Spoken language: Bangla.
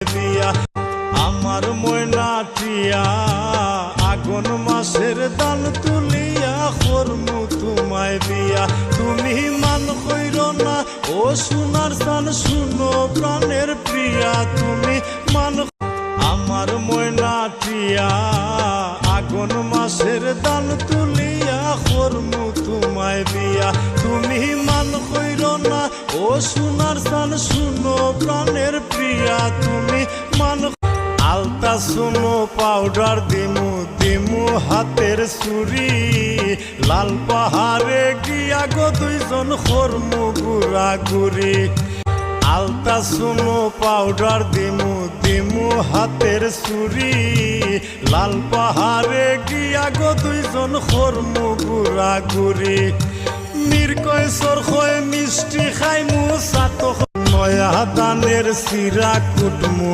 দিয়া আমার ময়না টিয়া আগুন মাসের দান তুলিয়া করমু তোমায় বিয়া। তুমি মান কইর না ও সোনার চান শুনো প্রাণের প্রিয়া, তুমি মান আমার ময়না টিয়া আগুন মাসের দান তুলিয়া করমু তোমায় বিয়া। তুমি মান কইর না ও সোনার চান শুনো প্রাণের প্রিয়া, তুমি মান আলতা শুনো পাউডার দিমু দিমু হাতের চুরি, লাল পাহাড়ে গিয়া গো দুইজন করমু গুড়া গুড়ি। আলতা শুনো পাউডার দিমু দিমু হাতের চুরি, লাল পাহাড়ে গিয়া গো দুইজন করমু গুড়া গুড়ি। নির্কয় সরকয় মিষ্টি খাইমু সাত নয়া দানের চিরা কুটমু।